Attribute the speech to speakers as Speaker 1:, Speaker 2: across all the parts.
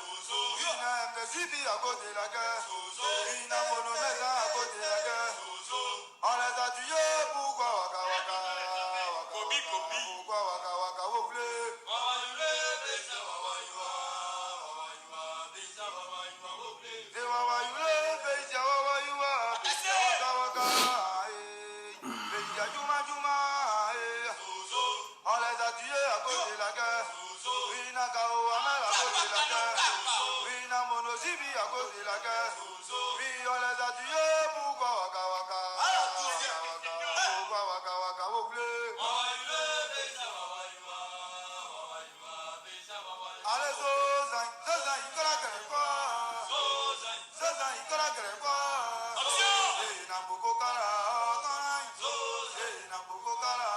Speaker 1: Une Zibi à côté de la guerre. Une monomètre à côté de la guerre. On les a tués, pourquoi waka waka? Pourquoi waka waka vous voulez? On les a tués à cause de la guerre. Oui, Nakao Amel à cause de la guerre. Oui, Namonozibi à cause de la guerre. Oui, on les a tués. Pourquoi waka waka? Pourquoi waka waka vous voulez? Allez, Zozan, Zozan, il connaît que les quoi? Zozan, il connaît que les quoi? Et Nambuko Kala, et Nambuko Kala,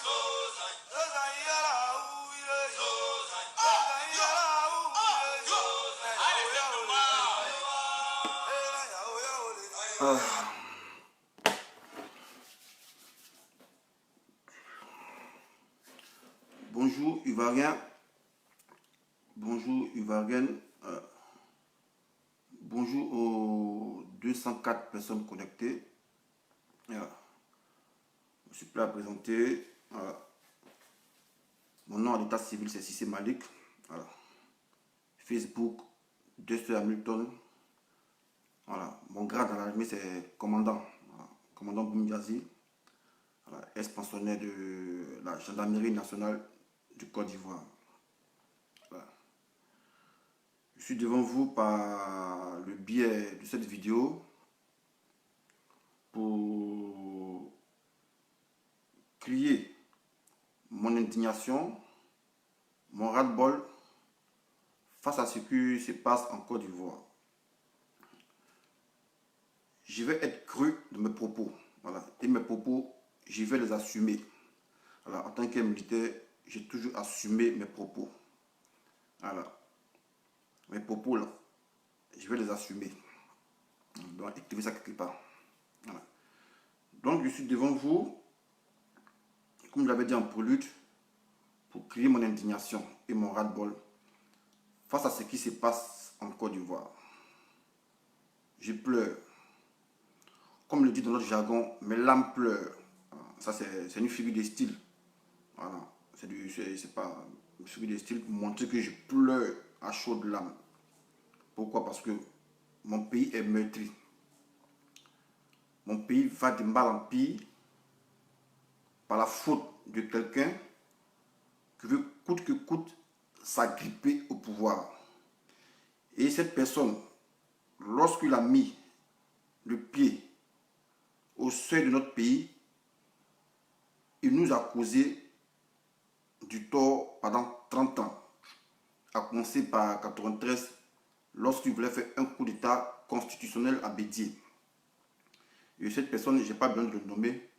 Speaker 1: Zozan, il y a là où il est. Zozan, il y a là où il est.
Speaker 2: Bonjour Ivoirien, bonjour Ivoirienne, bonjour aux 204 personnes connectées. Je suis prêt à présenter. Mon nom à l'état civil c'est Sissé Malik. Facebook, Dexter Hamilton. Mon grade dans l'armée c'est commandant. Commandant Boumdiazi, ex-pensionnaire de la gendarmerie nationale du Côte d'Ivoire. Je suis devant vous par le biais de cette vidéo pour crier mon indignation, mon ras-le-bol face à ce qui se passe en Côte d'Ivoire. Je vais être cru de mes propos. Et mes propos, je vais les assumer. En tant que militaire, j'ai toujours assumé mes propos. Mes propos là, je vais les assumer. Donc écrivez ça quelque part. Donc je suis devant vous, comme je l'avais dit en prélude, pour crier mon indignation et mon ras-le-bol face à ce qui se passe en Côte d'Ivoire. Je pleure. Comme le dit dans notre jargon, mes larmes pleurent. Ça c'est une figure de style. C'est pas une figure de style pour montrer que je pleure à chaudes larmes. Pourquoi? Parce que mon pays est meurtri. Mon pays va de mal en pire par la faute de quelqu'un qui veut coûte que coûte s'agripper au pouvoir. Et cette personne, lorsqu'il a mis le pied au seuil de notre pays, il nous a causé du tort pendant 30 ans. À commencer par 93, lorsqu'il voulait faire un coup d'état constitutionnel à Bédié. Et cette personne, je n'ai pas besoin de le nommer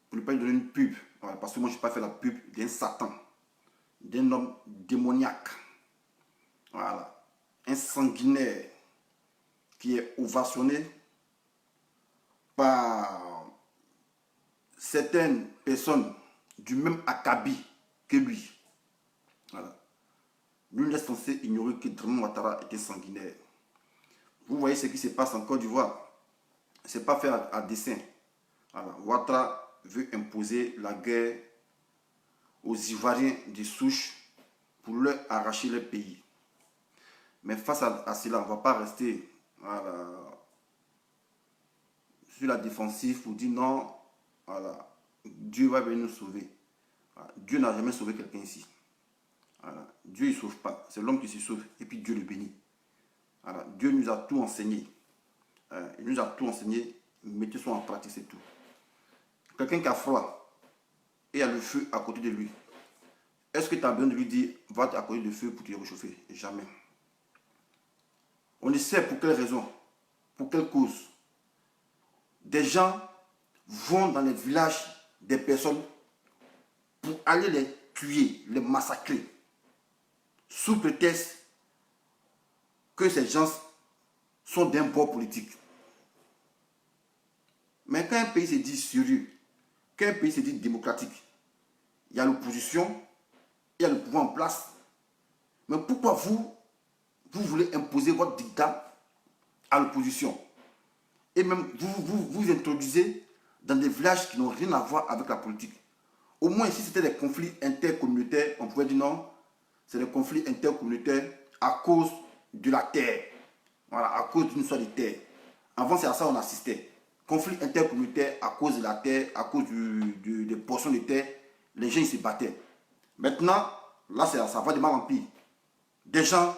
Speaker 2: pour ne pas lui donner une pub. Parce que moi, je n'ai pas fait la pub d'un Satan, d'un homme démoniaque. Un sanguinaire qui est ovationné par certaines personnes du même acabit que lui. Lui n'est censé ignorer que Draman Ouattara était sanguinaire. Vous voyez ce qui se passe en Côte d'Ivoire. Ce n'est pas fait à dessein. Ouattara veut imposer la guerre aux Ivoiriens de souche pour leur arracher leur pays. Mais face à cela, on ne va pas rester sur la défensive pour dire non, Dieu va venir nous sauver. Dieu n'a jamais sauvé quelqu'un ici. Dieu ne sauve pas, c'est l'homme qui se sauve et puis Dieu le bénit. Dieu nous a tout enseigné. Il nous a tout enseigné, mettez ça en pratique, c'est tout. Quelqu'un qui a froid et a le feu à côté de lui, est-ce que tu as besoin de lui dire va à côté du feu pour te réchauffer? Jamais. On ne sait pour quelle raison, pour quelle cause. Des gens vont dans les villages des personnes pour aller les tuer, les massacrer, sous prétexte que ces gens sont d'un bord politique. Mais quand un pays se dit sérieux, quand un pays se dit démocratique, il y a l'opposition, il y a le pouvoir en place. Mais pourquoi vous vous voulez imposer votre dictat à l'opposition. Et même vous introduisez dans des villages qui n'ont rien à voir avec la politique. Au moins, si c'était des conflits intercommunautaires, on pouvait dire non, c'est des conflits intercommunautaires à cause de la terre. Voilà, à cause d'une sorte de terre. Avant, c'est à ça qu'on assistait. Conflit intercommunautaire à cause de la terre, à cause des portions de terre, les gens ils se battaient. Maintenant, là, ça va de mal en pire. Des gens,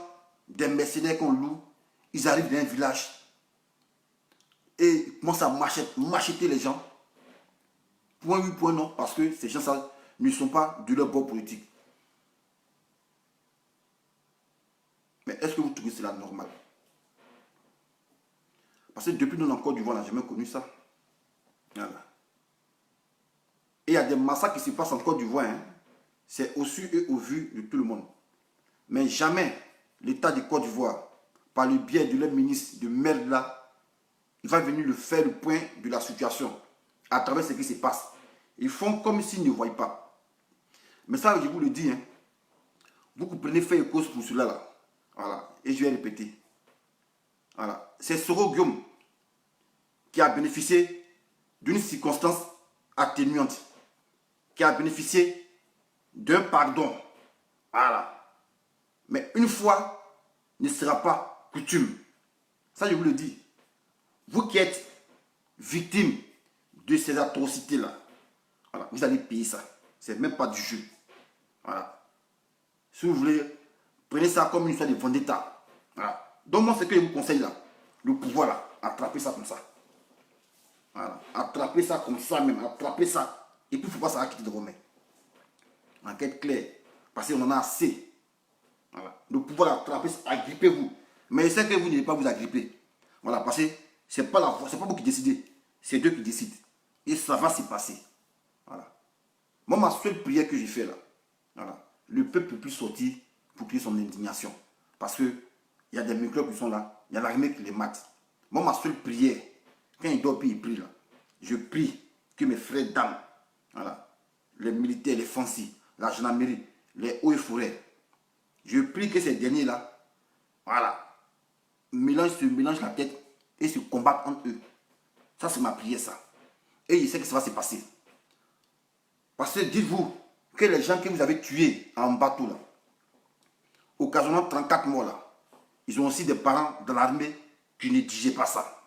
Speaker 2: des mercenaires qu'on loue, ils arrivent dans un village et ils commencent à macheter les gens. Point oui, point non, parce que ces gens ça, ne sont pas de leur bord politique. Mais est-ce que vous trouvez cela normal? Parce que depuis nous, en Côte d'Ivoire, on n'a jamais connu ça. Voilà. Et il y a des massacres qui se passent en Côte d'Ivoire. Hein. C'est au su et au vu de tout le monde. Mais jamais l'État de Côte d'Ivoire, par le biais de leur ministre de merde là, il va venir le faire le point de la situation à travers ce qui se passe. Ils font comme s'ils ne voient pas. Mais ça, je vous le dis, hein, vous comprenez faire et cause pour cela là. Voilà. Et je vais répéter. Voilà. C'est Soro Guillaume qui a bénéficié d'une circonstance atténuante, qui a bénéficié d'un pardon. Voilà. Mais une fois ne sera pas coutume. Ça, je vous le dis. Vous qui êtes victime de ces atrocités-là, voilà, vous allez payer ça. C'est même pas du jeu. Voilà. Si vous voulez, prenez ça comme une sorte de vendetta. Voilà. Donc moi, ce que je vous conseille là, le pouvoir là, attrapez ça comme ça. Voilà. Attrapez ça comme ça même, attrapez ça. Et puis il ne faut pas savoir quitter de Romain. Enquête claire. Parce qu'on en a assez. Voilà. Le pouvoir attraper, agrippez-vous. Mais c'est que vous n'allez pas vous agripper. Voilà, parce que ce n'est pas vous qui décidez. C'est Dieu qui décide. Et ça va s'y passer. Voilà. Moi, ma seule prière que j'ai fait là, voilà, le peuple peut sortir pour crier son indignation. Parce qu'il y a des microbes qui sont là, il y a l'armée qui les mate. Moi, ma seule prière, quand il dort puis il prie là, je prie que mes frères d'âme, voilà, les militaires, les fancy, la gendarmerie, les hauts et forêts, je prie que ces derniers là, voilà, se mélangent la tête et se combattent entre eux. Ça, c'est ma prière, ça. Et il sait que ça va se passer. Parce que dites-vous que les gens que vous avez tués en bateau là, occasionnant 34 morts là, ils ont aussi des parents dans l'armée qui ne disaient pas ça.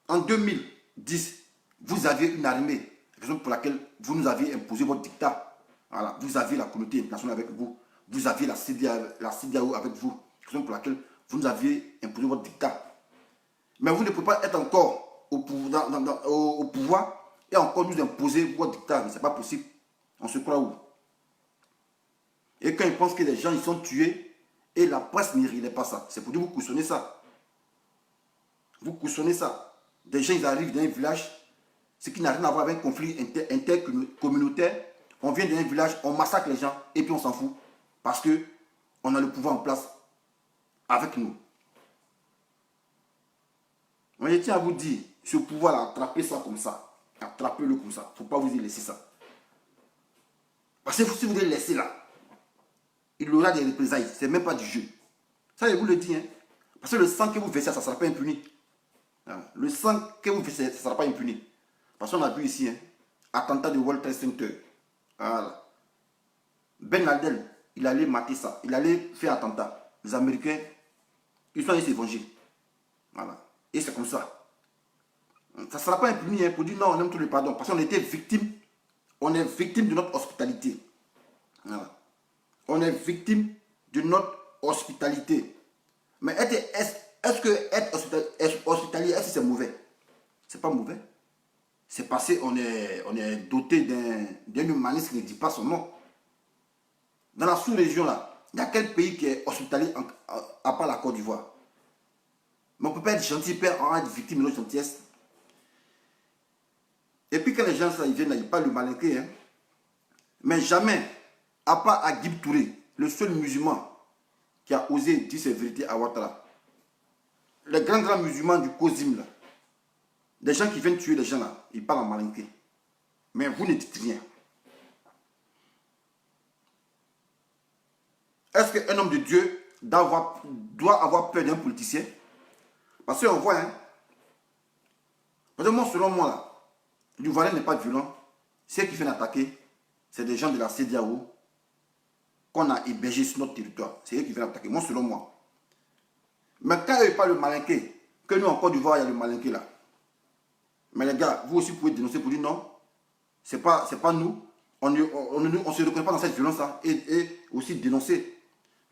Speaker 2: En 2010, vous aviez une armée, raison pour laquelle vous nous aviez imposé votre dictat. Voilà, vous aviez la communauté internationale avec vous, vous aviez la CEDEAO avec vous, raison pour laquelle vous nous aviez imposé votre dictat. Mais vous ne pouvez pas être encore au pouvoir et encore nous imposer votre dictat. Ce n'est pas possible. On se croit où? Et quand ils pensent que les gens ils sont tués et la presse ne riait pas ça, c'est pour dire que vous cautionnez ça. Vous cautionnez ça. Des gens ils arrivent dans un village, ce qui n'a rien à voir avec un conflit intercommunautaire. On vient dans un village, on massacre les gens et puis on s'en fout. Parce qu'on a le pouvoir en place avec nous. Moi, je tiens à vous dire, ce pouvoir-là, attrapez ça comme ça. Attrapez-le comme ça. Il ne faut pas vous y laisser ça. Parce que si vous le laissez là, il y aura des représailles. Ce n'est même pas du jeu. Ça, je vous le dis. Hein. Parce que le sang que vous versez, ça ne sera pas impuni. Le sang que vous versez, ça ne sera pas impuni. Parce qu'on a vu ici, hein, attentat de World Trade Center. Voilà. Ben Laden, il allait mater ça. Il allait faire attentat. Les Américains, ils sont allés se venger. Voilà. Et c'est comme ça. Ça ne sera pas impuni hein, pour dire non, on aime tout le pardon. Parce qu'on était victime. On est victime de notre hospitalité. Voilà. On est victime de notre hospitalité. Mais est-ce que être hospitalier, est-ce que c'est mauvais? C'est pas mauvais. C'est parce qu'on est doté d'un humanisme qui ne dit pas son nom. Dans la sous-région là, il y a quel pays qui est hospitalier à part la Côte d'Ivoire? Mais on ne peut pas être gentil, on être victime de notre gentillesse. Et puis quand les gens ça, ils viennent là, ils parlent de malinqué. Hein. Mais jamais, à part Agib Touré, le seul musulman qui a osé dire ses vérités à Ouattara. Les grands musulmans du Kozim là, des gens qui viennent tuer les gens là, ils parlent en malinqué. Mais vous ne dites rien. Est-ce qu'un homme de Dieu doit avoir peur d'un politicien? Parce qu'on voit, hein. Parce que moi, selon moi, là, l'Ivoirien n'est pas violent. Ceux qui viennent attaquer, c'est des gens de la CEDEAO qu'on a hébergés sur notre territoire. C'est eux qui viennent attaquer, moi, selon moi. Mais quand il n'y a pas le malinqué, que nous, en Côte d'Ivoire, il y a le malinqué là. Mais les gars, vous aussi pouvez dénoncer pour dire non, c'est pas nous. On ne se reconnaît pas dans cette violence-là. Et aussi dénoncer.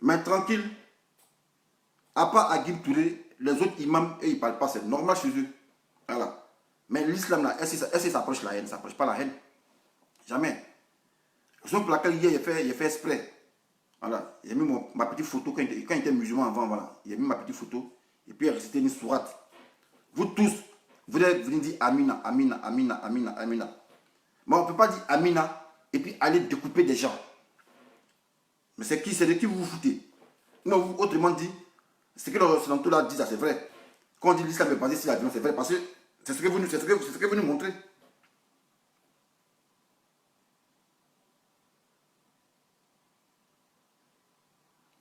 Speaker 2: Mais tranquille, à part Aguil Touré, les autres imams, ils ne parlent pas, c'est normal chez eux. Voilà. Mais l'islam là, est-ce que ça approche la haine? Ça approche pas la haine. Jamais. Raison pour laquelle hier, il a fait exprès. Voilà. Il a mis ma petite photo quand il était musulman avant. Voilà. Il a mis ma petite photo. Et puis il a récité une sourate. Vous tous, vous venez dire Amina, Amina, Amina, Amina, Amina. Mais on ne peut pas dire Amina et puis aller découper des gens. Mais c'est de qui vous vous foutez? Non, vous, autrement dit, ce que les occidentaux là disent, c'est vrai. Quand on dit l'islam est basé sur la violence, c'est vrai parce que c'est ce que vous nous montrez.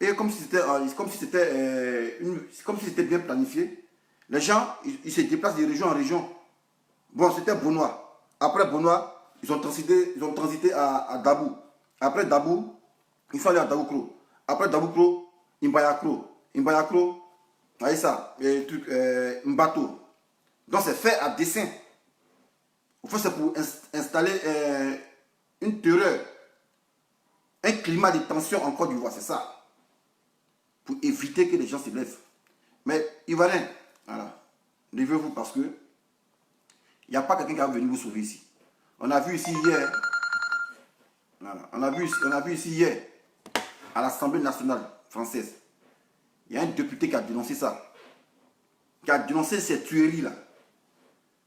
Speaker 2: Et comme si c'était bien planifié, les gens, ils se déplacent de région en région. Bon, c'était Benoît. Après Benoît, ils ont transité à Dabou. Après Dabou, ils sont allés à Daboukro. Après Daboukro, Imbayakro. Imbayakro, voyez ça, Mbato. Donc c'est fait à dessein. Au fait, c'est pour installer une terreur, un climat de tension en Côte d'Ivoire, c'est ça. Pour éviter que les gens se lèvent. Mais Ivoirien, voilà, levez-vous parce que il n'y a pas quelqu'un qui va venir vous sauver ici. On a vu ici hier, voilà, on a vu ici hier, à l'Assemblée nationale française, il y a un député qui a dénoncé ça, qui a dénoncé ces tueries-là.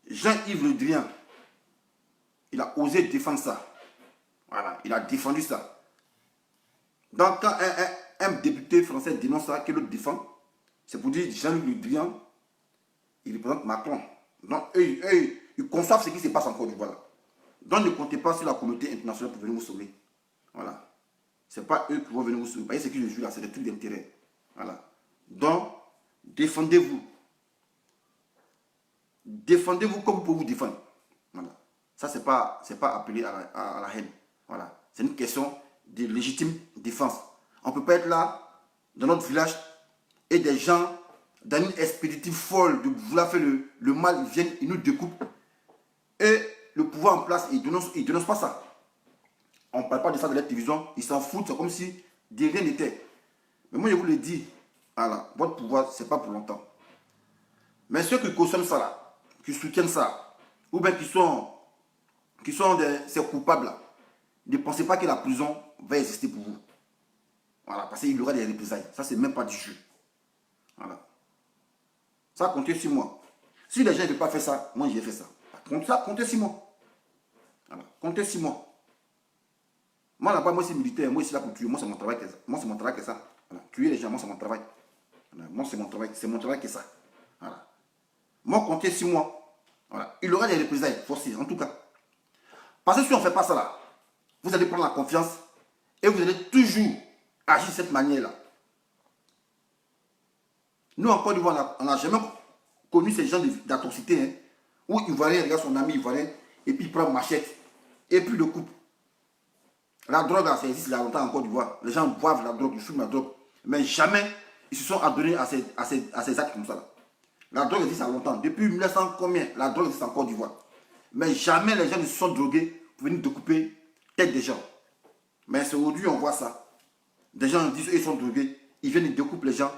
Speaker 2: Jean-Yves Le Drian, il a osé défendre ça. Voilà, il a défendu ça. Donc quand un député français dénonce ça, qu'il le défend, c'est pour dire Jean-Yves Le Drian, il représente Macron. Donc ils conçoivent ce qui se passe en Côte d'Ivoire. Donc ne comptez pas sur la communauté internationale pour venir vous sauver. Voilà. Ce n'est pas eux qui vont venir vous sauver. Vous voyez ce que je joue là, c'est des trucs d'intérêt. Voilà. Donc, défendez-vous. Défendez-vous comme vous pouvez vous défendre. Voilà. Ça, c'est pas appelé à la haine. Voilà. C'est une question de légitime défense. On ne peut pas être là, dans notre village, et des gens, dans une expéditive folle de vouloir faire le mal, ils viennent, ils nous découpent. Et le pouvoir en place, ils ne dénoncent pas ça. On ne parle pas de ça de la télévision, ils s'en foutent, c'est comme si de rien n'était. Mais moi, je vous le dis, voilà, votre pouvoir, ce n'est pas pour longtemps. Mais ceux qui cautionnent ça, là, qui soutiennent ça, ou bien qui sont ces coupables, là, ne pensez pas que la prison va exister pour vous. Voilà, parce qu'il y aura des représailles. Ça, c'est même pas du jeu. Voilà. Ça, comptez sur moi. Si les gens ne veulent pas faire ça, moi, j'ai fait ça. Comptez sur moi. Voilà. Comptez sur moi. Moi, là-bas, moi, c'est militaire. Moi, je suis là pour tuer. Moi, c'est mon travail que ça. Moi, c'est mon travail que ça. Voilà. Tuer les gens, moi, c'est mon travail. Voilà. Moi, c'est mon travail. C'est mon travail que ça. Voilà. Moi, comptez sur moi. Voilà. Il y aura des représailles forcées, en tout cas. Parce que si on ne fait pas ça, là, vous allez prendre la confiance et vous allez toujours agir de cette manière-là. Nous, en Côte d'Ivoire, on n'a jamais connu ces gens d'atrocité, hein, où Ivoirien regarde son ami Ivoirien et puis il prend une machette et puis le coupe. La drogue, ça existe il y a longtemps en Côte d'Ivoire. Les gens boivent la drogue, ils fument la drogue. Mais jamais ils se sont adonnés à ces actes comme ça. Là. La drogue existe il y a longtemps. Depuis 1900 combien, la drogue existe en Côte d'Ivoire. Mais jamais les gens ne se sont drogués pour venir découper tête des gens. Mais c'est aujourd'hui on voit ça. Des gens disent qu'ils sont drogués, ils viennent découper les gens.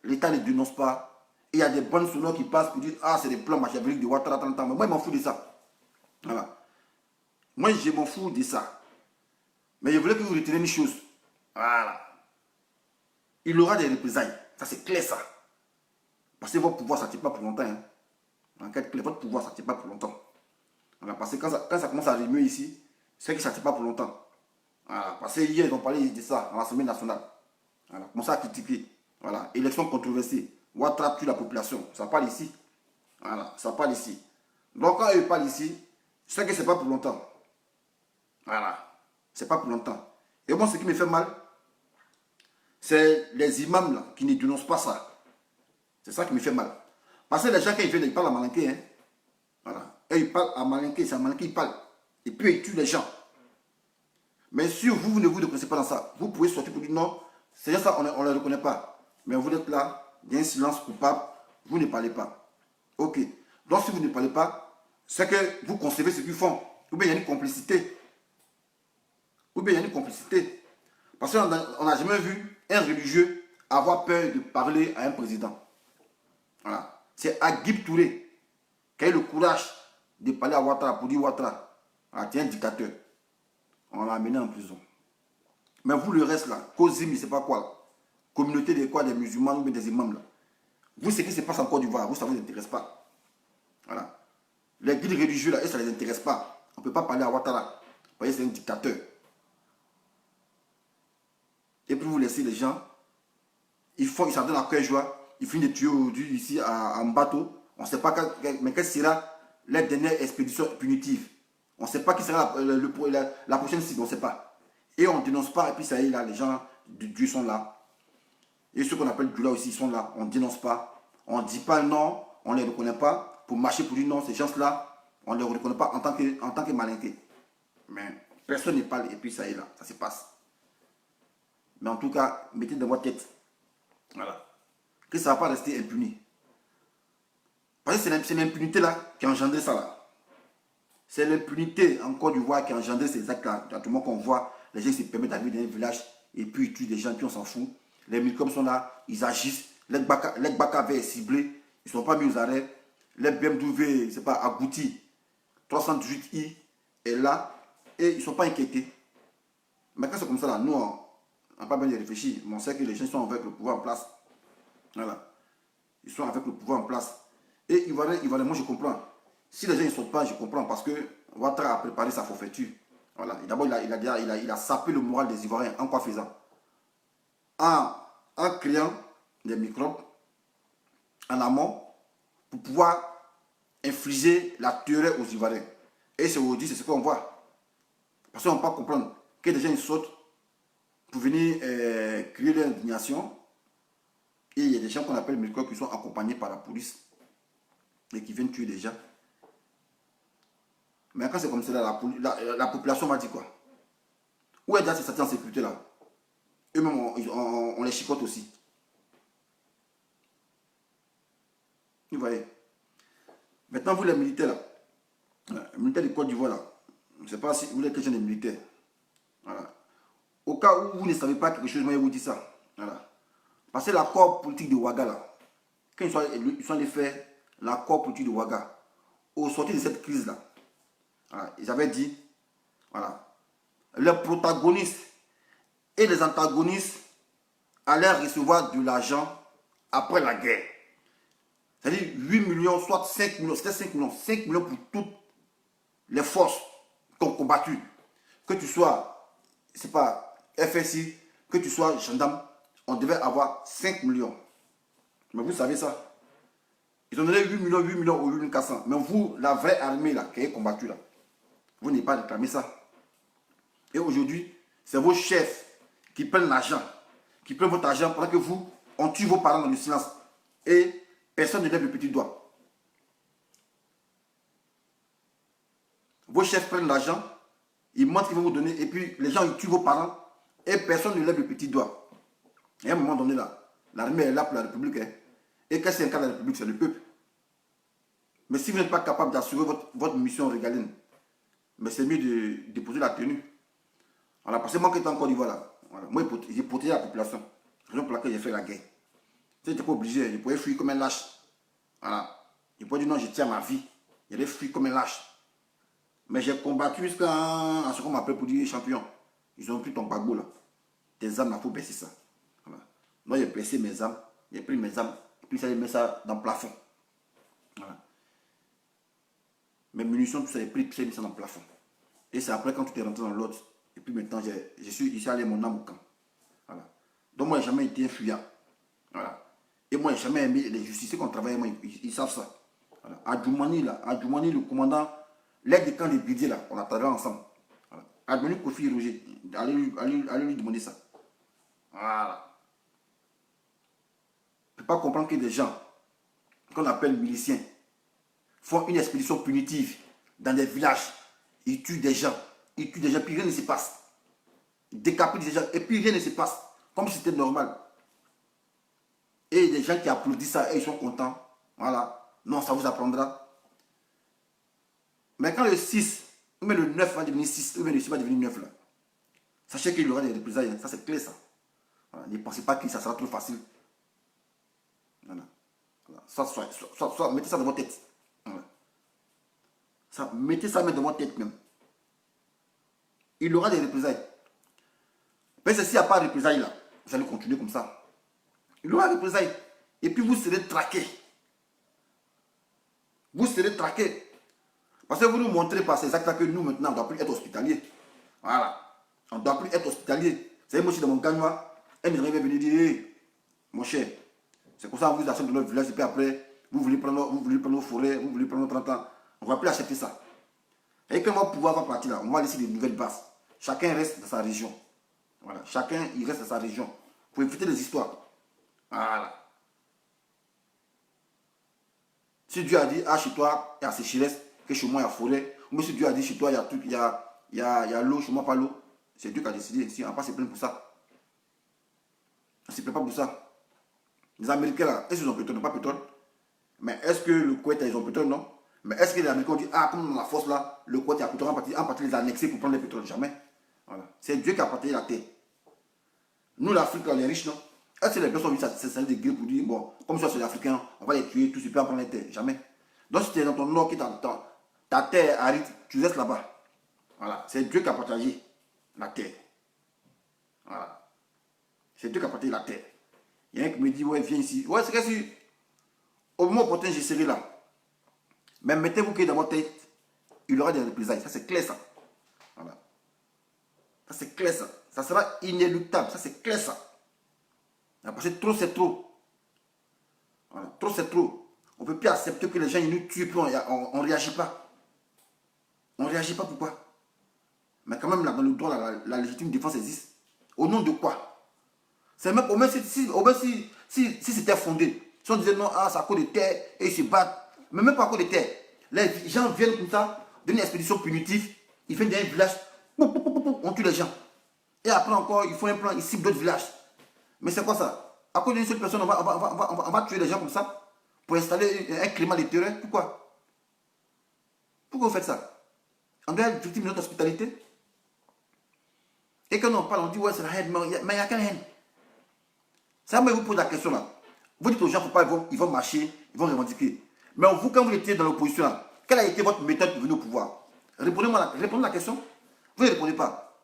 Speaker 2: L'État ne dénonce pas. Et il y a des bonnes sonores qui passent pour dire ah, c'est des plans machiavéliques de Ouattara 30 ans. Mais moi, je m'en fous de ça. Voilà. Moi, je m'en fous de ça. Mais je voulais que vous reteniez une chose. Voilà. Il y aura des représailles. Ça, c'est clair, ça. Parce que votre pouvoir, ça ne tient pas pour longtemps. Hein. En fait, votre pouvoir, ça ne tient pas pour longtemps. Voilà. Parce que quand ça commence à remuer ici, c'est que ça ne tient pas pour longtemps. Voilà. Parce que hier, ils ont parlé de ça à l'Assemblée nationale. Voilà. Commencé à critiquer. Voilà. Élection controversée. Ouattara tue la population. Ça parle ici. Voilà. Ça parle ici. Donc, quand ils parlent ici, c'est que ce n'est pas pour longtemps. Voilà. C'est pas pour longtemps. Et moi, ce qui me fait mal, c'est les imams là, qui ne dénoncent pas ça. C'est ça qui me fait mal. Parce que les gens, quand ils viennent, ils parlent à Malinké. Hein. Voilà. Et ils parlent à Malinké, c'est à Malinké qu'ils parlent. Et puis ils tuent les gens. Mais si vous, vous ne vous reconnaissez pas dans ça, vous pouvez sortir pour dire non, ces gens-là, on ne les reconnaît pas. Mais vous êtes là, il y a un silence coupable, vous ne parlez pas. Ok. Donc si vous ne parlez pas, c'est que vous concevez ce qu'ils font. Ou bien il y a une complicité. Ou bien il y a une complicité. Parce qu'on n'a jamais vu un religieux avoir peur de parler à un président. Voilà. C'est Agib Touré qui a eu le courage de parler à Ouattara pour dire Ouattara, ah, tu es un dictateur. On l'a amené en prison. Mais vous, le reste là, Kozim, je ne sais pas quoi, là, communauté des quoi, des musulmans ou des imams là, vous, ce qui se passe en Côte d'Ivoire, vous, ça ne vous intéresse pas. Voilà. Les guides religieux là, ça ne les intéresse pas. On ne peut pas parler à Ouattara. Parce que c'est un dictateur. Et puis vous laissez les gens, ils s'en donnent à cœur joie, ils finissent de tuer aujourd'hui ici en bateau. On ne sait pas mais quelle sera la dernière expédition punitive. On ne sait pas qui sera la prochaine cible, on ne sait pas. Et on ne dénonce pas, et puis ça y est, là, les gens de Dieu sont là. Et ceux qu'on appelle Dieu là aussi, ils sont là. On ne dénonce pas. On ne dit pas non, on ne les reconnaît pas. Pour marcher pour dire non, ces gens-là, on ne les reconnaît pas en tant que malinqués. Mais personne ne parle, et puis ça y est, là, ça se passe. Mais en tout cas, mettez dans votre tête, voilà, que ça ne va pas rester impuni. Parce que c'est l'impunité là qui a engendré ça là. C'est l'impunité en Côte d'Ivoire qui a engendré ces actes-là. À tout le monde qu'on voit, les gens se permettent d'arriver dans un village et puis ils tuent des gens, puis on s'en fout. Les microbes sont là, ils agissent. Les Baka avait ciblé, ils ne sont pas mis aux arrêts. Les BMW, c'est pas abouti. 318i est là et ils ne sont pas inquiétés. Mais quand c'est comme ça là, nous, on n'a pas bien réfléchi. Mais on sait que les gens sont avec le pouvoir en place. Voilà. Ils sont avec le pouvoir en place. Et moi je comprends. Si les gens ne sautent pas, je comprends parce que Ouattara a préparé sa forfaiture. Voilà. D'abord, il a sapé le moral des Ivoiriens. En quoi faisant? En créant des microbes en amont pour pouvoir infliger la terreur aux Ivoiriens. Et c'est aujourd'hui, c'est ce qu'on voit. Parce qu'on ne peut pas comprendre que des gens ils sautent pour venir créer leur indignation. Et il y a des gens qu'on appelle microbes qui sont accompagnés par la police et qui viennent tuer des gens. Mais quand c'est comme ça, la population va dire quoi? Où est déjà ces en sécurité là? Eux-mêmes, on les chicote aussi. Vous voyez? Maintenant, vous les militaires là, les militaires de Côte d'Ivoire là, je ne sais pas si vous êtes des militaires. Voilà. Au cas où vous ne savez pas quelque chose, moi je vous dis ça. Voilà. Parce que l'accord politique de Ouaga là, quand ils sont allés faire l'accord politique de Ouaga, au sortir de cette crise là, voilà, ils avaient dit, voilà, les protagonistes et les antagonistes allaient recevoir de l'argent après la guerre. C'est-à-dire 8 millions, soit 5 millions, c'était 5 millions. 5 millions pour toutes les forces qui ont combattu. Que tu sois, c'est pas FSI, que tu sois gendarme, on devait avoir 5 millions. Mais vous savez ça. Ils ont donné 8 millions ou 8 400. Mais vous, la vraie armée là, qui est combattue là, vous n'avez pas réclamé ça. Et aujourd'hui, c'est vos chefs qui prennent l'argent, qui prennent votre argent pendant que vous, on tue vos parents dans le silence. Et personne ne lève le petit doigt. Vos chefs prennent l'argent, ils montrent qu'ils vont vous donner, et puis les gens ils tuent vos parents, et personne ne lève le petit doigt. Et à un moment donné là, l'armée est là pour la République. Hein. Et quand c'est un cas de la République, c'est le peuple. Mais si vous n'êtes pas capable d'assurer votre mission régalienne, mais c'est mieux de déposer la tenue. Voilà, parce que moi qui étais en Côte d'Ivoire là, voilà, moi j'ai protégé la population. Raison pour laquelle j'ai fait la guerre. Je n'étais pas obligé, je pouvais fuir comme un lâche. Voilà. Je pouvais dire non, je tiens ma vie. J'allais fuir comme un lâche. Mais j'ai combattu jusqu'à ce qu'on m'appelle pour dire champion. Ils ont pris ton bagou là. Tes armes, il faut baisser ça. Voilà. Moi j'ai baissé mes armes, j'ai pris mes armes, et puis ça j'ai mis ça dans le plafond. Voilà. Mes munitions, tout ça, j'ai pris, tout ça, j'ai mis ça dans le plafond. Et c'est après quand tu es rentré dans l'autre. Et puis maintenant, je suis allé mon âme au camp. Voilà. Donc moi, j'ai jamais été un fuyant. Voilà. Et moi, j'ai jamais aimé les justiciers qu'on travaille, moi, ils savent ça. Voilà. Adjoumani, là, Adjoumani, le commandant, l'aide de camp de Bidier, là, on a travaillé ensemble. Voilà. Adjoumani Kofi Roger, allez lui demander ça. Voilà. pas comprendre que des gens qu'on appelle miliciens font une expédition punitive dans des villages. Ils tuent des gens. Ils tuent des gens, puis rien ne se passe. Ils décapitent des gens, et puis rien ne se passe. Comme si c'était normal. Et des gens qui applaudissent ça, et ils sont contents. Voilà. Non, ça vous apprendra. Mais quand le 6, ou même le 9 va devenir 6, ou même le 6 va devenir 9, là, sachez qu'il y aura des représailles. Hein. Ça, c'est clair, ça. Voilà. Ne pensez pas que ça sera trop facile. Voilà. Voilà. Soit, mettez ça dans votre tête. Voilà. Ça, mettez ça même dans votre tête même. Il y aura des représailles. Mais s'il n'y a pas de représailles là, vous allez continuer comme ça. Il y aura des représailles. Et puis vous serez traqués. Vous serez traqués. Parce que vous nous montrez par ces actes-là que nous maintenant, on ne doit plus être hospitaliers. Voilà. On ne doit plus être hospitalier. Vous savez, moi je suis dans mon gagnois. Elle me venir dire, hey, mon cher, c'est comme ça qu'on vous achète de notre village. Et puis après, vous voulez prendre nos forêts, vous voulez prendre nos 30 ans. On ne va plus accepter ça. Et quand on va pouvoir va partir là, on va laisser des nouvelles bases. Chacun reste dans sa région. Voilà. Chacun, il reste dans sa région. Pour éviter les histoires. Voilà. Si Dieu a dit, ah, chez toi, il y a sécheresse, que chez moi, il y a forêt. Ou si Dieu a dit, chez toi, il y a tout, il y a l'eau, chez moi, pas l'eau. C'est Dieu qui a décidé. Si on va pas se plaindre pour ça. On ne se plaint pas pour ça. Les Américains, là, est-ce qu'ils ont pétrole? Pas pétrole. Mais est-ce que le Koweït, ils ont pétrole? Non. Mais est-ce que les Américains ont dit, ah, comme dans la force là, le Koweït a pétrole, en partie les annexer pour prendre le pétrole? Jamais. Voilà. C'est Dieu qui a partagé la terre. Nous, l'Afrique, on est riches, non? Est-ce que les personnes ont vu ça, c'est des guerres pour dire, bon, comme ça, c'est les Africains, on va les tuer, tout, super, prendre les terres? Jamais. Donc, si tu es dans ton nord, qui ta terre aride, tu restes là-bas. Voilà. C'est Dieu qui a partagé la terre. Voilà. C'est Dieu qui a partagé la terre. Il y a un qui me dit, ouais, viens ici. Ouais, c'est que si, au moment opportun, je serai là. Mais mettez-vous que dans votre tête, il y aura des représailles. Ça, c'est clair, ça. Voilà. Ça, c'est clair, ça. Ça sera inéluctable. Ça, c'est clair, ça. Parce que trop, c'est trop. Voilà. Trop, c'est trop. On ne peut plus accepter que les gens ils nous tuent, puis on ne réagit pas. On ne réagit pas, pourquoi? Mais quand même, là, dans le droit, la légitime défense existe. Au nom de quoi? C'est même, au moins si c'était fondé. Si on disait non, ah, c'est à cause de terre, et ils se battent. Mais même pas à cause de terre. Les gens viennent comme ça, d'une expédition punitive, ils viennent dans un village, on tue les gens. Et après encore, ils font un plan, ils ciblent d'autres villages. Mais c'est quoi ça? À cause d'une seule personne, on va tuer les gens comme ça pour installer un climat de terreur. Pourquoi? Pourquoi vous faites ça? On doit être victime de notre hospitalité. Et quand on parle, on dit ouais, c'est la haine, mais il n'y a qu'une haine. Ça, mais vous posez la question là. Vous dites aux gens, faut pas, ils vont marcher, ils vont revendiquer. Mais vous, quand vous étiez dans l'opposition là, quelle a été votre méthode pour venir au pouvoir? Répondez la question. Vous ne répondez pas.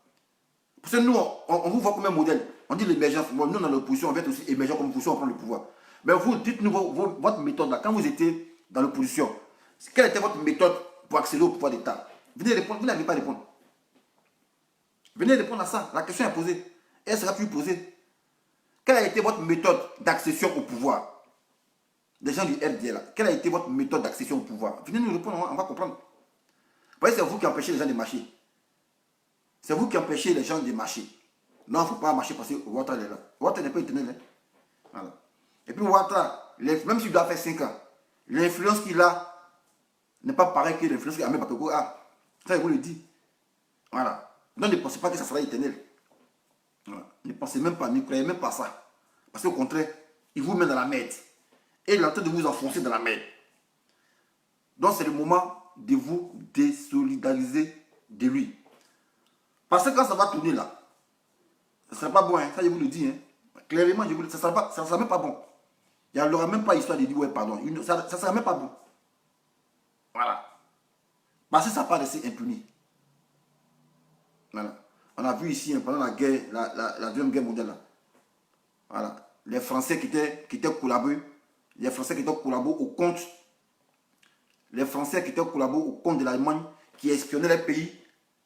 Speaker 2: Parce que nous, on vous voit comme un modèle. On dit l'émergence. Bon, nous, dans l'opposition, on va être aussi émergent comme opposition, on prend le pouvoir. Mais vous, dites-nous votre méthode là. Quand vous étiez dans l'opposition, quelle était votre méthode pour accéder au pouvoir d'État? Venez répondre. Vous n'avez pas à répondre. Venez répondre à ça. La question est posée. Et elle sera plus posée. Quelle a été votre méthode d'accession au pouvoir? Des gens du RDL là. Quelle a été votre méthode d'accession au pouvoir? Venez nous répondre, on va comprendre. Vous voyez, c'est vous qui empêchez les gens de marcher. C'est vous qui empêchez les gens de marcher. Non, il ne faut pas marcher parce que Ouattara est là. Ouattara n'est pas éternel. Hein? Voilà. Et puis Ouattara, même s'il doit faire 5 ans, l'influence qu'il a n'est pas pareille que l'influence qu'Ahmed Bakayoko a. Ça, je vous le dis. Voilà. Donc ne pensez pas que ça sera éternel. Voilà. Ne pensez même pas, ne croyez même pas ça. Parce qu'au contraire, il vous met dans la merde. Et il est en train de vous enfoncer dans la merde. Donc c'est le moment de vous désolidariser de lui. Parce que quand ça va tourner là, ça ne sera pas bon, hein. Ça je vous le dis. Hein. Clairement, je vous le dis, ça ne sera même pas bon. Il n'y aura même pas histoire de dire, ouais, pardon. Ça ne sera même pas bon. Voilà. Parce que ça n'a pas laissé impuni. Voilà. On a vu ici, hein, pendant la guerre, la deuxième guerre mondiale, là. Voilà. Les Français qui étaient collaborés, les Français qui étaient collaborés au compte, les Français qui étaient collaborés au compte de l'Allemagne, qui espionnaient les pays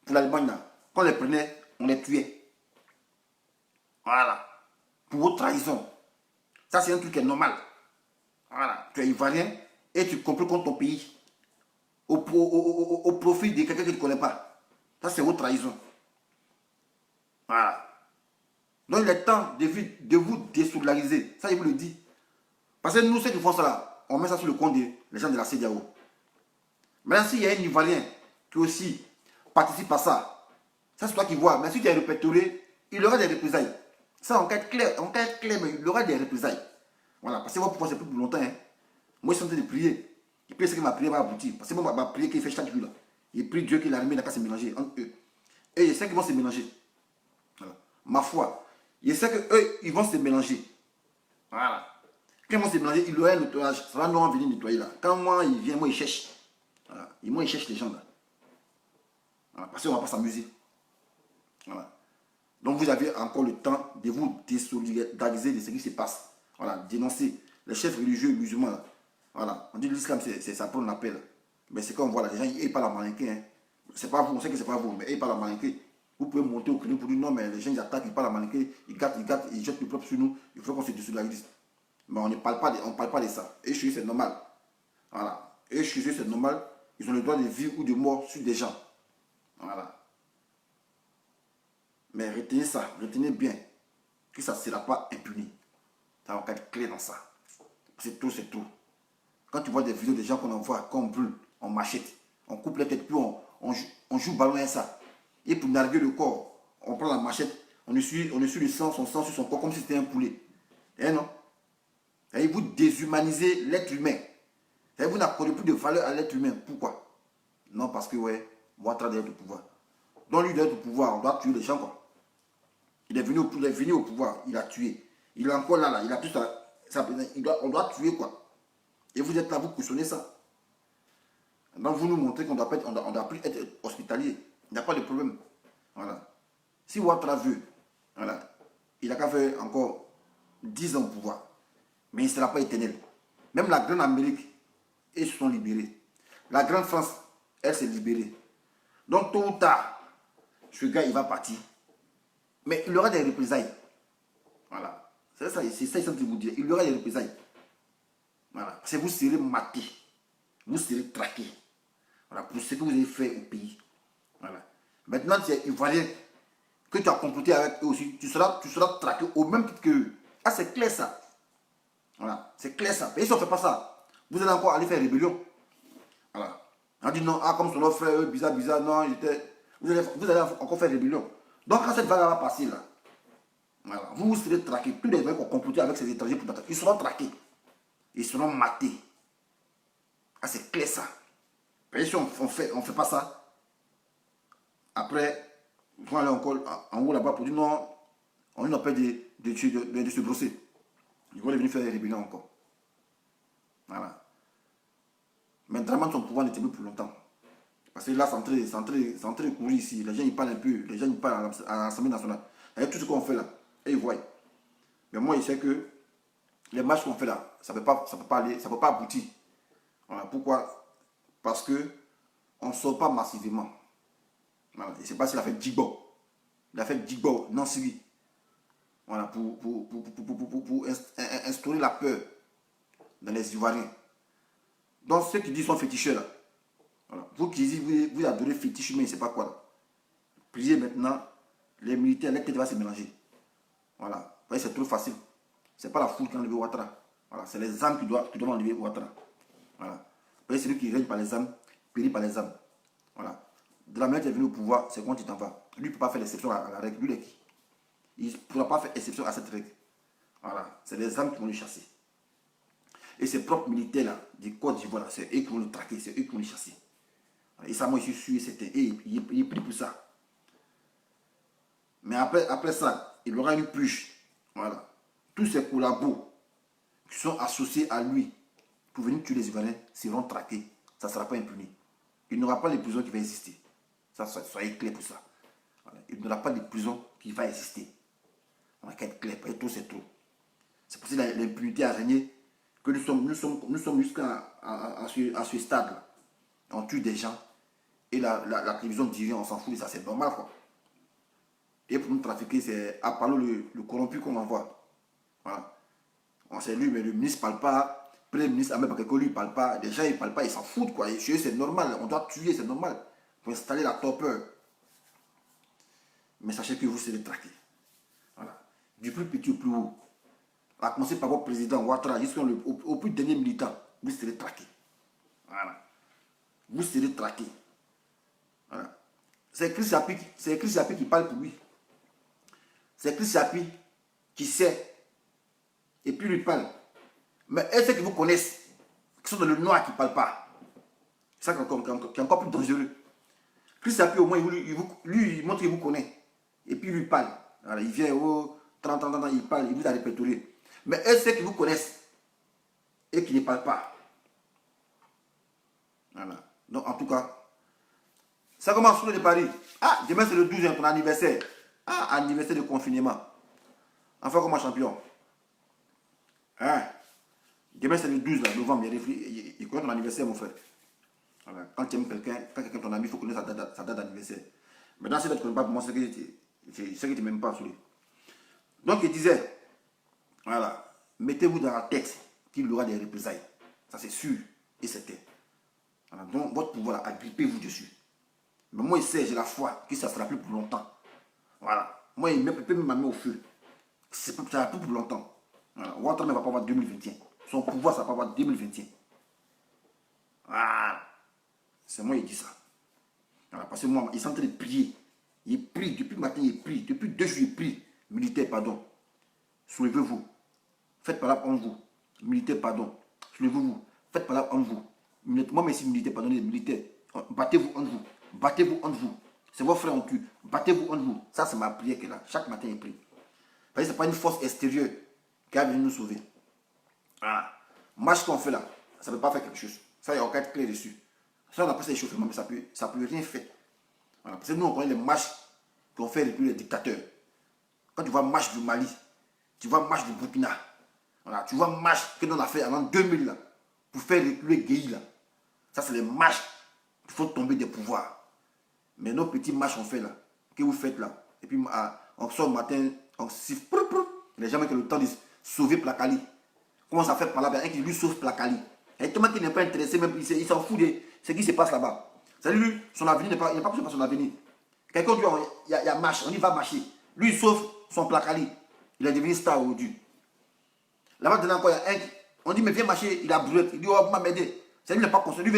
Speaker 2: pour l'Allemagne, là. Quand on les prenait, on les tuait. Voilà. Pour votre trahison. Ça, c'est un truc qui est normal. Voilà. Tu es ivoirien et tu complotes contre ton pays. Au profit de quelqu'un que tu ne connais pas. Ça, c'est votre trahison. Voilà. Donc, il est temps de vous désolidariser. Ça, je vous le dis. Parce que nous, ceux qui font ça là, on met ça sur le compte des gens de la CEDEAO. Maintenant, s'il y a un Ivoirien qui aussi participe à ça, ça c'est toi qui vois. Mais si tu es répertorié, il aura des représailles. Ça, en cas de clair, mais il aura des représailles. Voilà, parce que moi, pourquoi c'est plus longtemps. Hein. Moi, je suis en train de prier. Et puis, c'est que ma prière va aboutir. Parce que moi, ma prière qu'il fait chaque jour là. Il prie Dieu qu'il a remis, il n'a qu'à se mélanger entre eux. Et je sais qu'ils vont se mélanger. Voilà. Ma foi. Je sais qu'eux, ils vont se mélanger. Voilà. Quand ils vont se mélanger, il aura un nettoyage. Ça va nous venir nettoyer là. Quand moi, il vient, moi, il cherche. Voilà. Et moi, il cherche les gens là. Voilà. Parce qu'on ne va pas s'amuser. Voilà. Donc, vous avez encore le temps de vous désolidariser de ce qui se passe. Voilà. Dénoncer les chefs religieux musulmans là. Voilà. On dit l'islam, c'est ça qu'on appelle. Mais c'est comme voilà, les gens, ils parlent à malinqué. Hein. C'est pas vous, on sait que c'est pas vous, mais ils parlent à malinqué. Vous pouvez monter au créneau pour dire non, mais les gens ils attaquent, ils parlent à malinqué, ils gâtent, ils jettent le propre sur nous. Il faut qu'on se désolidarise. Mais on ne parle pas de ça. Et chez eux, c'est normal. Voilà. Et chez eux, c'est normal. Ils ont le droit de vivre ou de mort sur des gens. Voilà. Mais retenez ça, retenez bien que ça ne sera pas impuni. Ça va être clair dans ça. C'est tout, c'est tout. Quand tu vois des vidéos des gens qu'on envoie, qu'on brûle, on machette, on coupe les têtes, puis on joue ballon et ça. Et pour narguer le corps, on prend la machette, on essuie le sang, son sang sur son corps comme si c'était un poulet. Eh non? Et vous déshumanisez l'être humain. Et vous n'accordez plus de valeur à l'être humain. Pourquoi? Non, parce que, ouais, Ouattara doit être au pouvoir. Donc lui doit être au pouvoir, on doit tuer les gens, quoi. Il est venu au pouvoir, il a tué. Il est encore là, il a tout ça. On doit tuer, quoi. Et vous êtes là, vous cautionnez ça. Donc vous nous montrez qu'on ne doit plus être hospitalier. Il n'y a pas de problème. Voilà. Si Ouattara veut, voilà, il a qu'à faire encore 10 ans au pouvoir. Mais il ne sera pas éternel. Même la grande Amérique, ils se sont libérés. La grande France, elle s'est libérée. Donc tôt ou tard, ce gars, il va partir. Mais il aura des représailles. Voilà. C'est ça, ils sont en train de vous dire. Il y aura des représailles. Voilà. C'est vous serez maté. Vous serez traqué. Voilà. Pour ce que vous avez fait au pays. Voilà. Maintenant, tu es ivoirien. Que tu as comploté avec eux aussi. Tu seras traqué au même titre qu'eux. Ah, c'est clair ça. Voilà. C'est clair ça. Et si on ne fait pas ça, vous allez encore aller faire rébellion. Voilà. On dit non, ah, comme son autre frère, bizarre, non, vous allez encore faire rébellion. Donc, quand cette vague va passer là, voilà, vous serez traqués. Tous les gens qui ont comploté avec ces étrangers pour t'attaquer, ils seront traqués. Ils seront matés. Ah, c'est clair ça. Et si on fait pas ça, après, ils vont aller encore en haut là-bas pour dire non, on n'a pas de se brosser. Ils vont venir faire des rébellions encore. Voilà. Mais vraiment, son pouvoir n'était plus pour longtemps. Parce que là, c'est en train de courir ici. Les gens, ils parlent un peu. Les gens, ils parlent à l'Assemblée nationale. Et tout ce qu'on fait là, et ils voient. Mais moi, je sais que les marches qu'on fait là, ça ne peut pas aller, ça ne peut pas aboutir. Voilà. Pourquoi? Parce que on ne sort pas massivement. Voilà. Et c'est pas s'il a fait Djigbo. Il a fait Djigbo, non Syrie. Voilà, pour instaurer la peur dans les Ivoiriens. Donc ceux qui disent sont féticheurs là. Voilà. Vous qui dites, vous adorez fétiche, mais c'est pas quoi là. Priez maintenant, les militaires, les têtes vont se mélanger. Voilà. C'est trop facile. C'est pas la foule qui a enlevé Ouattara. Voilà. C'est les âmes qui doivent enlever Ouattara. Voilà. Celui qui règne par les âmes, périt par les âmes. Voilà. De la manière qu'il est venu au pouvoir, c'est quand il t'en va. Lui ne peut pas faire l'exception à la règle. Lui, il ne pourra pas faire exception à cette règle. Voilà. C'est les âmes qui vont le chasser. Et ces propres militaires là, du Côte d'Ivoire, c'est eux qui vont le traquer, c'est eux qui vont le chasser. Et ça, moi, je suis sûr, c'était. Et il est pris pour ça. Mais après ça, il aura une purge. Voilà. Tous ces collabos qui sont associés à lui pour venir tuer les Ivoiriens seront traqués. Ça ne sera pas impuni. Il n'y aura pas de prison qui va exister. Ça, soyez clair pour ça. Voilà. Il n'y aura pas de prison qui va exister. On va être clair. Et tout, c'est trop. C'est pour ça que l'impunité a régné que nous sommes jusqu'à ce stade-là. On tue des gens et la télévision dirait on s'en fout de ça, c'est normal quoi. Et pour nous trafiquer, c'est à part le corrompu qu'on envoie. Voilà. On sait lui, mais le ministre ne parle pas, le premier ministre, même pas que lui ne parle pas, les gens ils ne parlent pas, ils s'en foutent quoi. Et chez eux c'est normal, on doit tuer, c'est normal. Pour installer la torpeur. Mais sachez que vous serez traqués. Voilà. Du plus petit au plus haut. à commencer par votre président Ouattara, jusqu'au plus dernier militant, vous serez traqué. Voilà. Vous serez traqué. Voilà. C'est Chris Yapi qui parle pour lui. C'est Chris Yapi qui sait. Et puis lui parle. Mais ceux qui vous connaissent, qui sont dans le noir, qui ne parlent pas. C'est ça qui est encore plus dangereux. Chris Yapi, au moins, il montre qu'il vous connaît. Et puis lui parle. Voilà, il vient au 30 ans, il parle, il vous a répertorié. Mais ceux qui vous connaissent et qui ne parlent pas. Voilà. Donc, en tout cas, ça commence sur le de Paris. Ah, demain c'est le 12, ton anniversaire. Ah, anniversaire de confinement. Enfin, comme un champion. Hein? Demain c'est le 12 là, novembre. Il connaît ton anniversaire, mon frère. Voilà. Quand tu aimes quelqu'un, quand quelqu'un est ton ami, il faut connaître sa date d'anniversaire. Maintenant, si tu ne connais pas, pour moi, c'est que tu ne m'aimes pas. Donc, il disait, voilà, mettez-vous dans la tête qu'il y aura des représailles. Ça, c'est sûr et certain. Voilà. Donc, votre pouvoir, agrippez-vous dessus. Mais moi, il sait, j'ai la foi que ça sera plus pour longtemps. Voilà. Moi, il peut me mettre au feu. Ça sera plus pour longtemps. Voilà. Ouattara ne va pas avoir 2021. Son pouvoir, ça va pas avoir 2021. Voilà. C'est moi, il dit ça. Voilà. Parce que moi, il est en train de prier. Il prie. Depuis le matin, il prie. Depuis 2 jours, il prie. Militaire, pardon. Soulevez-vous. Faites par là en vous. Militaire, pardon. Soulevez-vous. Faites par là en vous. Moi, mais si militaire, pardon, les militaires. Battez-vous en vous. Battez-vous entre vous. C'est vos frères en tue. Battez-vous entre vous. Ça, c'est ma prière qui est là. Chaque matin, il prie. Parce que ce n'est pas une force extérieure qui a venu nous sauver. Voilà. Marche qu'on fait là, ça ne peut pas faire quelque chose. Ça, il y a aucun clé dessus. Ça, on appelle ça échauffement, mais ça peut rien faire. Voilà. Parce que nous, on connaît les marches qu'on fait depuis les dictateurs. Quand tu vois marche du Mali, tu vois marche du Burkina, voilà. Tu vois marche que nous on a fait en 2000 là, pour faire reculer Guéhi là. Ça, c'est les marches qu'il faut tomber des pouvoirs. Mais nos petits marches on fait là, que vous faites là, et puis on sort le matin, on siffle, les gens qui ont le temps de sauver Plakali. Comment ça fait par là, un qui lui sauve Plakali. Et tout le monde qui n'est pas intéressé, même il s'en fout de ce qui se passe là-bas. C'est lui, son avenir n'est pas, il n'est pas poussé par son avenir. Quelqu'un dit, il y a marche, on y va marcher. Lui, il sauve son Plakali. Il est devenu star aujourd'hui. Là-bas, dedans, il y a un qui, on dit, mais viens marcher, il a brouette. Il dit, oh, vous m'aider. C'est lui, il n'est pas conscient. Lui,